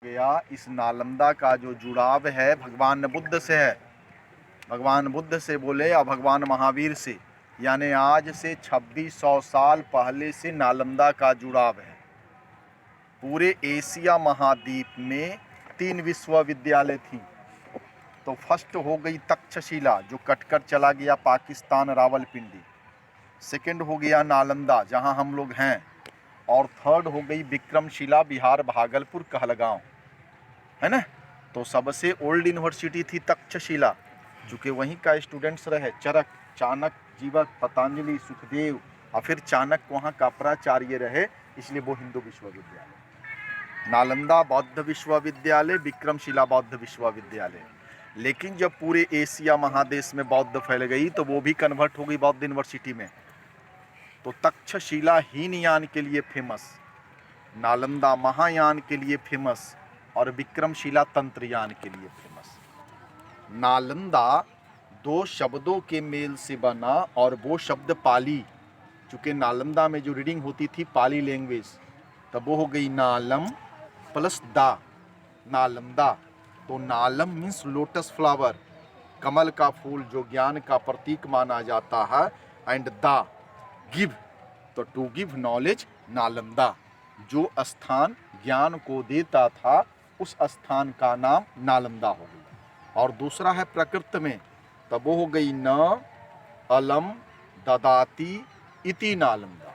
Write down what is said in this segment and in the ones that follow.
गया। इस नालंदा का जो जुड़ाव है भगवान बुद्ध से है। भगवान बुद्ध से बोले या भगवान महावीर से, यानी आज से 2600 साल पहले से नालंदा का जुड़ाव है। पूरे एशिया महाद्वीप में 3 विश्वविद्यालय थी। तो फर्स्ट हो गई तक्षशिला जो कटकर चला गया पाकिस्तान रावलपिंडी। सेकंड हो गया नालंदा जहां हम लोग हैं। और थर्ड हो गई विक्रमशिला बिहार भागलपुर कहलगांव, है ना। तो सबसे ओल्ड यूनिवर्सिटी थी तक्षशिला, चूँकि वहीं का स्टूडेंट्स रहे चरक, चाणक्य, जीवक, पतंजलि, सुखदेव और फिर चाणक्य वहाँ का प्राचार्य रहे, इसलिए वो हिंदू विश्वविद्यालय। नालंदा बौद्ध विश्वविद्यालय, विक्रमशिला बौद्ध विश्वविद्यालय। लेकिन जब पूरे एशिया महादेश में बौद्ध फैल गई तो वो भी कन्वर्ट हो गई बौद्ध यूनिवर्सिटी में। तो तक्षशिला हीनयान के लिए फेमस, नालंदा महायान के लिए फेमस और विक्रमशिला तंत्रयान के लिए फेमस। नालंदा 2 शब्दों के मेल से बना और वो शब्द पाली, चूँकि नालंदा में जो रीडिंग होती थी पाली लैंग्वेज, तब वो हो गई नालम प्लस दा, नालंदा। तो नालम मीन्स लोटस फ्लावर, कमल का फूल जो ज्ञान का प्रतीक माना जाता है, एंड दा गिव, तो टू गिव नॉलेज, नालंदा। जो स्थान ज्ञान को देता था उस स्थान का नाम नालंदा हो गई। और दूसरा है प्रकृति में, तब वो हो गई न अलम ददाती इति नालंदा,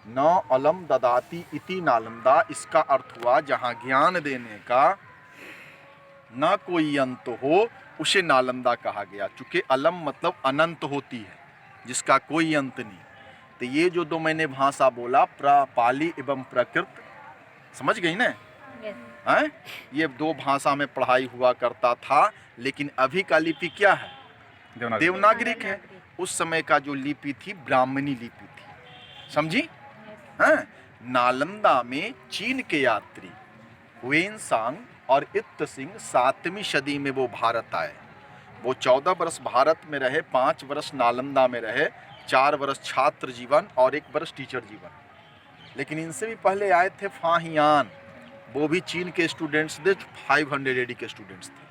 न अलम ददाती इति नालंदा। इसका अर्थ हुआ जहाँ ज्ञान देने का न कोई अंत हो उसे नालंदा कहा गया, चूँकि अलम मतलब अनंत होती है जिसका कोई अंत नहीं। तो ये जो 2 मैंने भाषा बोला, पाली एवं प्रकृत, समझ गई ना? हैं? ये 2 भाषा में पढ़ाई हुआ करता था। लेकिन अभी का लिपि क्या है? देवनागरिक है। उस समय का जो लिपि थी ब्राह्मणी लिपि थी, समझी? हैं? नालंदा में चीन के यात्री हुएनसांग और इत सिंह 7वीं सदी में वो भारत आए। वो 14 वर्ष भारत में रहे, 5 वर्ष नालंदा में रहे, 4 वर्ष छात्र जीवन और 1 वर्ष टीचर जीवन। लेकिन इनसे भी पहले आए थे फाहियान, वो भी चीन के स्टूडेंट्स थे, 500 एडी के स्टूडेंट्स थे।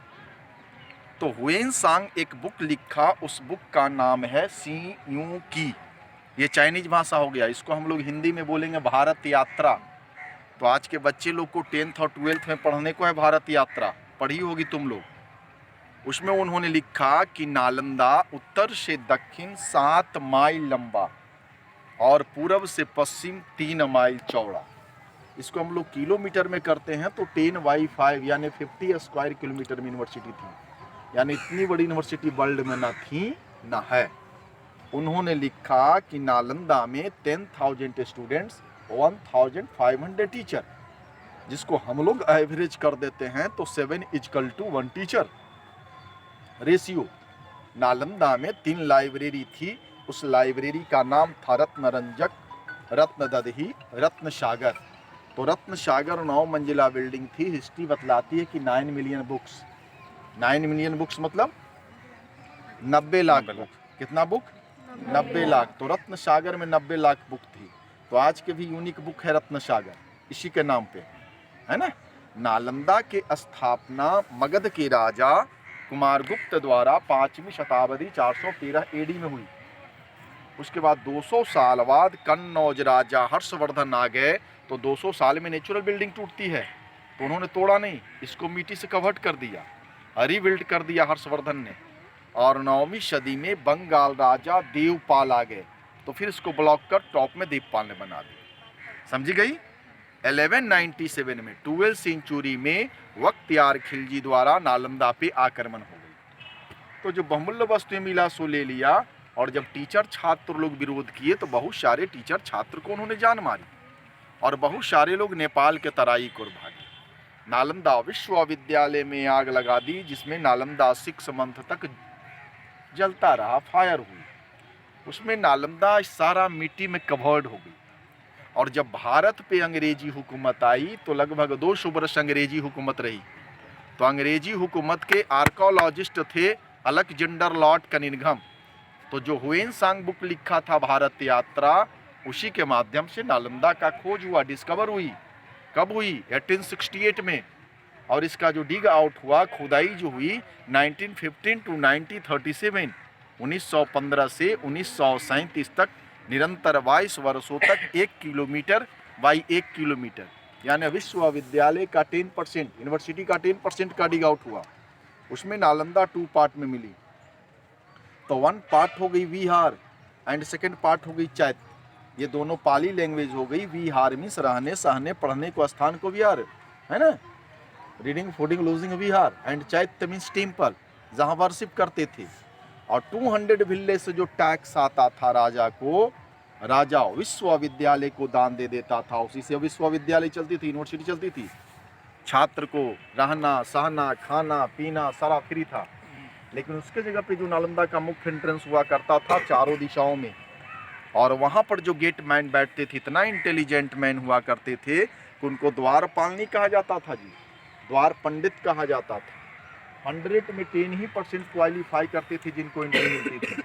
तो हुएनसांग एक बुक लिखा, उस बुक का नाम है सी यू की। ये चाइनीज भाषा हो गया, इसको हम लोग हिंदी में बोलेंगे भारत यात्रा। तो आज के बच्चे लोग को 10th और 12th में पढ़ने को है भारत यात्रा, पढ़ी होगी तुम लोग। उसमें उन्होंने लिखा कि नालंदा उत्तर से दक्षिण 7 माइल लंबा और पूरब से पश्चिम 3 माइल चौड़ा। इसको हम लोग किलोमीटर में करते हैं तो 10/5 यानी 50 स्क्वायर किलोमीटर में यूनिवर्सिटी थी। यानी इतनी बड़ी यूनिवर्सिटी वर्ल्ड में ना थी ना है। उन्होंने लिखा कि नालंदा में 10,000 स्टूडेंट्स, 1,500 टीचर, जिसको हम लोग एवरेज कर देते हैं तो 7:1 टीचर रेशियो। नालंदा में 3 लाइब्रेरी थी, उस लाइब्रेरी का नाम था रत्नरंजक, रत्नदधि, रत्न सागर। तो रत्न सागर 9 मंजिला बिल्डिंग थी। हिस्ट्री बतलाती है कि 9 मिलियन बुक्स, 9 मिलियन बुक्स मतलब 90 लाख बुक। कितना बुक? 90 लाख। तो रत्न सागर में 90 लाख बुक थी। तो आज के भी यूनिक बुक है रत्न सागर, इसी के नाम पे, है ना। नालंदा के स्थापना मगध के राजा कुमारगुप्त द्वारा 5वीं शताब्दी 413 एडी में हुई। उसके बाद 200 साल बाद कन्नौज राजा हर्षवर्धन आ गए। तो 200 साल में नेचुरल बिल्डिंग टूटती है, तो उन्होंने तोड़ा नहीं, इसको मिट्टी से कवर्ट कर दिया, रीबिल्ड कर दिया हर्षवर्धन ने। और 9वीं सदी में बंगाल राजा देवपाल आ गए, तो फिर इसको ब्लॉक कर टॉप में देवपाल ने बना दिया। समझी गई? 1197 में 12वीं सेंचुरी में बख्तियार खिलजी द्वारा नालंदा पे आक्रमण हो गई। तो जो बहुमूल्य वस्तुएं मिला सो ले लिया। और जब टीचर छात्र लोग विरोध किए तो बहुत सारे टीचर छात्र को उन्होंने जान मारी और बहुत सारे लोग नेपाल के तराई को भागे। नालंदा विश्वविद्यालय में आग लगा दी, जिसमें नालंदा 6 मंथ तक जलता रहा, फायर हुई। उसमें नालंदा सारा मिट्टी में कवर्ड हो गई। और जब भारत पे अंग्रेजी हुकूमत आई तो लगभग 200 वर्ष अंग्रेजी हुकूमत रही। तो अंग्रेजी हुकूमत के आर्कोलॉजिस्ट थे अलेक्जेंडर लॉर्ड कनिंघम। तो जो हुएनसांग बुक लिखा था भारत यात्रा, उसी के माध्यम से नालंदा का खोज हुआ, डिस्कवर हुई। कब हुई? 1868 में। और इसका जो डिग आउट हुआ, खुदाई जो हुई 1915 टू 1937, 1915 से 1937 तक निरंतर 22 वर्षों तक 1 किलोमीटर बाई 1 किलोमीटर, यानी विश्वविद्यालय का 10%, यूनिवर्सिटी का 10% का डिग आउट हुआ। उसमें नालंदा 2 पार्ट में मिली। तो 1 पार्ट हो गई विहार एंड सेकेंड पार्ट हो गई चैत। ये दोनों पाली लैंग्वेज हो गई। विहार मीन्स रहने सहने पढ़ने को स्थान को विहार है ना, reading fooding losing Vihar, and चैत्य मीन्स टेम्पल जहाँ वर्शिप करते थे। और 200 विलेज से जो टैक्स आता था राजा को, राजा विश्वविद्यालय को दान दे देता था। उसी से विश्वविद्यालय चलती थी, यूनिवर्सिटी चलती थी। छात्र को रहना सहना खाना पीना सारा फ्री था। लेकिन उसके जगह पे जो नालंदा का मुख्य एंट्रेंस हुआ करता था चारों दिशाओं में, और वहाँ पर जो गेट मैन बैठते थे इतना इंटेलिजेंट मैन हुआ करते थे कि उनको द्वारपाल नहीं कहा जाता था जी, द्वार पंडित कहा जाता था। 100 में 10 ही % क्वालिफाई करते थे जिनको एंट्री मिलती थी,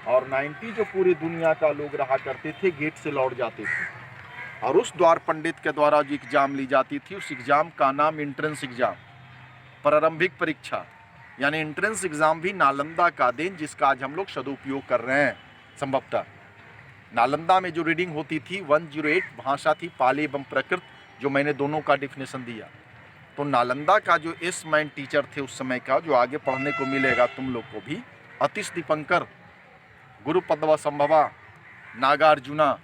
और 90 जो पूरी दुनिया का लोग रहा करते थे गेट से लौट जाते थे। और उस द्वार पंडित के द्वारा जो एग्जाम ली जाती थी उस एग्जाम का नाम एंट्रेंस एग्जाम, प्रारंभिक परीक्षा, यानी एंट्रेंस एग्जाम भी नालंदा का देन जिसका आज हम लोग सदुपयोग कर रहे हैं संभवतः। नालंदा में जो रीडिंग होती थी 108 भाषा थी पाली एवं प्रकृत, जो मैंने दोनों का डिफिनेशन दिया। तो नालंदा का जो एस मैन टीचर थे उस समय का, जो आगे पढ़ने को मिलेगा तुम लोग को भी, अतिश दीपंकर, गुरुपद्वा संभवा, नागार्जुना,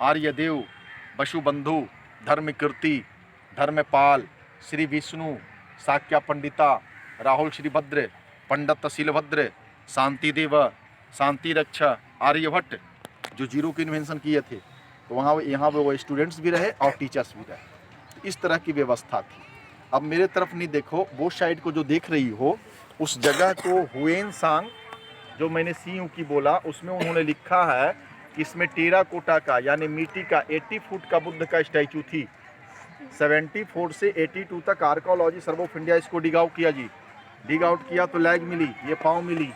आर्यदेव, वसुबंधु, धर्मकीर्ति, धर्मपाल, श्री विष्णु, साक्या पंडिता, राहुल श्रीभद्र, पंडित शीलभद्र, शांतिदेव, शांति रक्षा, आर्यभट्ट, जो जीरो के इन्वेंशन किए थे। तो वहाँ यहाँ पे वो स्टूडेंट्स भी रहे और टीचर्स भी रहे। इस तरह की व्यवस्था थी। अब मेरे तरफ नहीं देखो, वो साइड को जो देख रही हो उस जगह को हुएन सांग, जो मैंने सीयू की बोला, उसमें उन्होंने लिखा है कि इसमें टेराकोटा का यानी मिट्टी का 80 फुट का बुद्ध का स्टैचू थी। 74 से 82 तक आर्कोलॉजी सर्वे ऑफ इंडिया इसको डिग आउट किया जी। डिग आउट किया तो लैग मिली, ये पाँव मिली,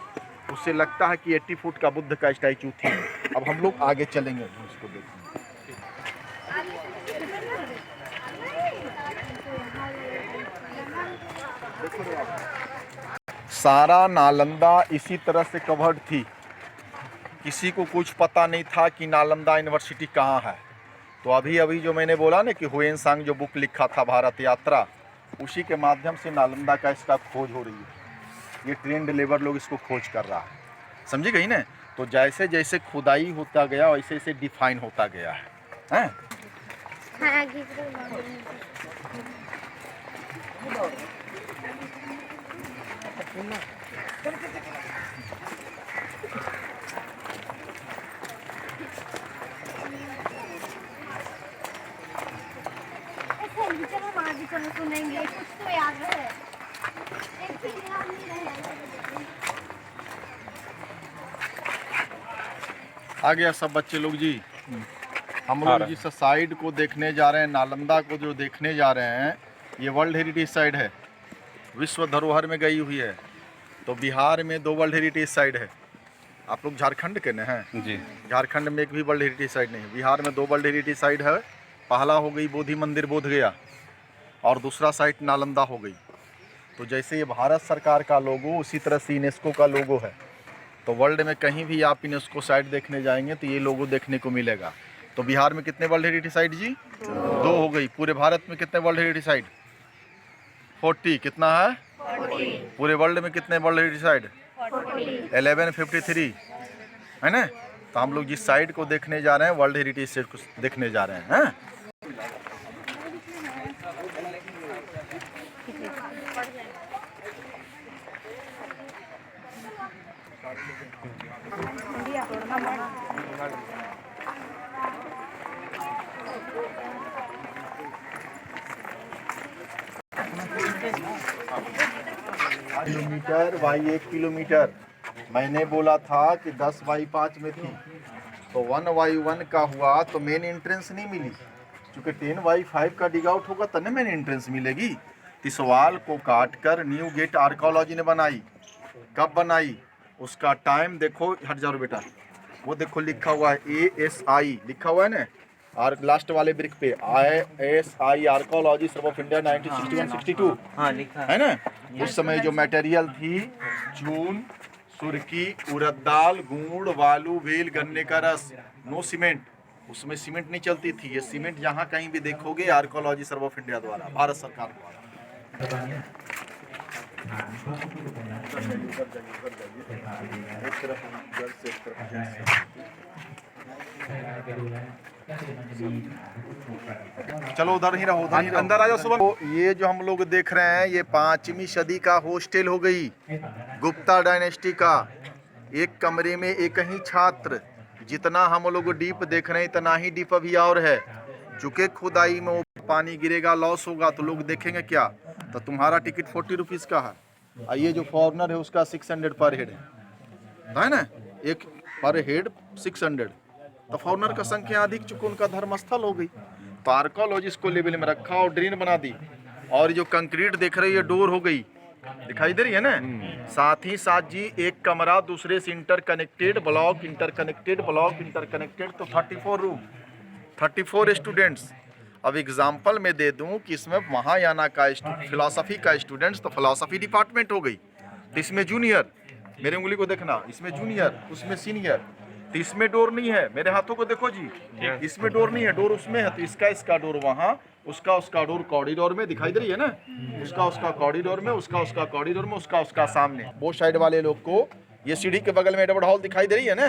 उससे लगता है कि 80 फुट का बुद्ध का स्टैचू थी। अब हम लोग आगे चलेंगे उसको देखेंगे। सारा नालंदा इसी तरह से कवर्ड थी। किसी को कुछ पता नहीं था कि नालंदा यूनिवर्सिटी कहाँ है। तो अभी अभी जो मैंने बोला ना कि हुएन सांग जो बुक लिखा था भारत यात्रा, उसी के माध्यम से नालंदा का इसका खोज हो रही है। ये ट्रेंड लेबर लोग इसको खोज कर रहा है, समझी गई ना। तो जैसे जैसे खुदाई होता गया वैसे वैसे डिफाइन होता गया है। चलो सुनेंगे, कुछ तो याद रहे। एक चीज याद नहीं रहे। आ गया सब बच्चे लोग जी। हम लोग जिस साइड को देखने जा रहे हैं, नालंदा को जो देखने जा रहे हैं, ये वर्ल्ड हेरिटेज साइट है, विश्व धरोहर में गई हुई है। तो बिहार में 2 वर्ल्ड हेरिटेज साइट है। आप लोग झारखंड के न हैं जी। झारखंड में एक भी वर्ल्ड हेरिटेज साइट नहीं है। बिहार में 2 वर्ल्ड हेरिटेज साइट है। पहला हो गई बोधि मंदिर बोध गया, और दूसरा साइट नालंदा हो गई। तो जैसे ये भारत सरकार का लोगो, उसी तरह से यूनेस्को का लोगो है। तो वर्ल्ड में कहीं भी आप यूनेस्को साइट देखने जाएंगे तो ये लोगो देखने को मिलेगा। तो बिहार में कितने वर्ल्ड हेरिटेज साइट जी? 2 हो गई। पूरे भारत में कितने वर्ल्ड हेरिटेज साइट? 40। कितना है? 40। पूरे वर्ल्ड में कितने वर्ल्ड हेरिटेज साइट? 1153 है ना। तो हम लोग जिस साइट को देखने जा रहे हैं वर्ल्ड हेरिटेज साइट को देखने जा रहे हैं। Kilometre by 1 kilometre. मैंने बोला था कि 10 बाई 5 में थी, तो 1 बाई 1 का हुआ तो मेन एंट्रेंस नहीं मिली। क्योंकि 10 बाई 5 का डिग आउट होगा तब मेन एंट्रेंस मिलेगी। तिसवाल को काटकर न्यू गेट आर्कोलॉजी ने बनाई। कब बनाई? उसका टाइम देखो, हट जाओ बेटा, वो देखो लिखा हुआ है ASI लिखा हुआ है ना, और लास्ट वाले ब्रिक पे ISI archaeology survey of India 1961-62 हाँ लिखा है ना। उस समय जो मटेरियल थी चून, सुरकी, उड़द दाल, गुड़, बालू, वेल, गन्ने का रस, नो सीमेंट। उसमें सीमेंट नहीं चलती थी। ये सीमेंट जहाँ कहीं भी देखोगे आर्कोलॉजी सर्व ऑफ इंडिया द्वारा, भारत सरकार द्वारा। चलो उधर ही रहो, उधर ही रहो। अंदर आ जाओ सुबह। तो ये जो हम लोग देख रहे हैं ये 5वीं सदी का हॉस्टल हो गई गुप्ता डायनेस्टी का। एक कमरे में एक ही छात्र। जितना हम लोग डीप देख रहे हैं इतना ही डीप अभी और है। चूंकि खुदाई में वो पानी गिरेगा, लॉस होगा तो लोग देखेंगे क्या। तो तुम्हारा टिकट 40 रुपीज़ का है और ये जो फॉरनर है उसका 600 पर हेड है ना। एक पर हेड 600। तो फॉरनर का संख्या अधिक, चूंकि उनका धर्मस्थल हो गई। तो आर्कोलॉजिस्ट को लेवल में रखा और ड्रेन बना दी। और जो कंक्रीट देख रही है डोर हो गई, दिखाई दे रही है ना। साथ ही साथ जी एक कमरा दूसरे से interconnected block, interconnected block, interconnected. तो 34 रूम, 34 स्टूडेंट्स। अब एग्जाम्पल में दे दूं कि इसमें महायाना का फिलॉसफी का स्टूडेंट्स, तो फिलॉसफी डिपार्टमेंट हो गई। तो इसमें जूनियर, मेरे उंगली को देखना, इसमें जूनियर, उसमें सीनियर। तो इसमें डोर नहीं है, मेरे हाथों को देखो जी, इसमें डोर नहीं है, डोर उसमें है। तो इसका डोर वहाँ, उसका डोर कॉरिडोर में, दिखाई दे रही है ना। उसका कॉरिडोर में, उसका कॉरिडोर में, उसका सामने। वो साइड वाले लोग को ये सीढ़ी के बगल में एडवर्ड हॉल दिखाई दे रही है ना,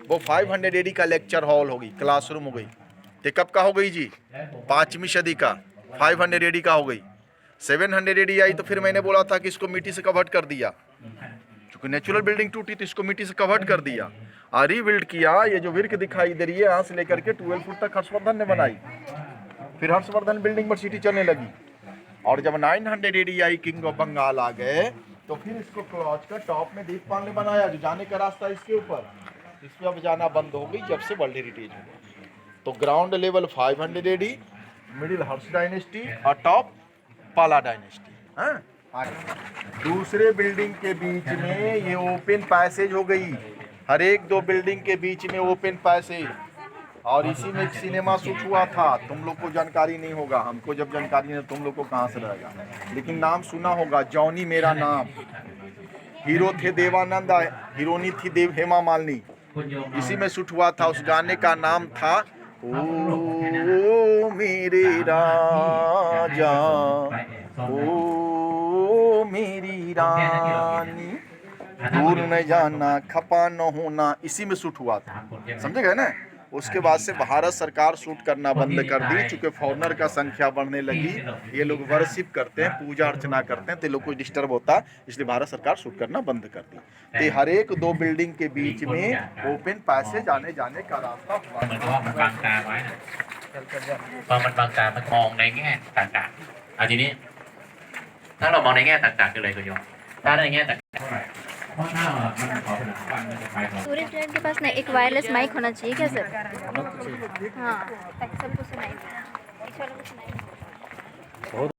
वो 500 AD का लेक्चर हॉल होगी, क्लासरूम हो गई। तो कब का हो गई जी? 5वीं सदी का, 500 AD का हो गई। 700 AD आई तो फिर मैंने बोला था कि इसको मिट्टी से कवर्ट कर दिया। चूंकि नेचुरल बिल्डिंग टूटी तो इसको मिट्टी से कवर्ट कर दिया और रीबिल्ड किया। ये जो विर्क दिखाई दे रही है यहाँ से लेकर के 12 फुट तक हर्षवर्धन ने बनाई। फिर हर्षवर्धन बिल्डिंग पर सिटी चलने लगी। और जब 900 AD आई, किंग ऑफ बंगाल आ गए, तो फिर इसको क्लॉज का टॉप में दीपपाल ने बनाया, जो जाने का रास्ता इसके ऊपर। इस पे अब जाना बंद हो गई जब से वर्ल्ड हेरिटेज हो गया। तो ग्राउंड लेवल 500 AD, मिडिल हर्ष डायनेस्टी और टॉप पाला डायनेस्टी। दूसरे बिल्डिंग के बीच में ये ओपन पैसेज हो गई। हर एक 2 बिल्डिंग के बीच में ओपन पैसेज। और इसी में एक सिनेमा शूट हुआ था। तुम लोग को जानकारी नहीं होगा, हमको जब जानकारी है तुम लोग को कहाँ से रहेगा, लेकिन नाम सुना होगा, जॉनी मेरा नाम। हीरो थे देवानंद, हीरोनी थी हेमा मालिनी। इसी में शूट हुआ था। उस गाने का नाम था ओ मेरे राजा, ओ मेरी रानी, दूर न जाना, खपा न होना। इसी में शूट हुआ था, समझे गए ना। उसके बाद से भारत सरकार शूट करना बंद कर दी, चूंकि फॉरनर का संख्या बढ़ने लगी। ये लोग वर्शिप करते हैं, पूजा अर्चना करते हैं, तो लोग को डिस्टर्ब होता है, इसलिए भारत सरकार शूट करना बंद कर दी। तो हर एक 2 बिल्डिंग के बीच में ओपन पैसेज आने जाने का रास्ता हुआ। เหมือนกับว่ามันบังตาไว้นะพอมันบังตามันมองในแง่ต่างๆเอาทีนี้ถ้าเรามองในแง่ต่างๆคืออะไรคุณโยมถ้าในแง่ต่างๆ सूरज ग्रहण के पास ना एक वायरलेस माइक होना चाहिए क्या सर? हाँ, ताकि सबको सुनाई दे। इस वाले को सुनाई दे।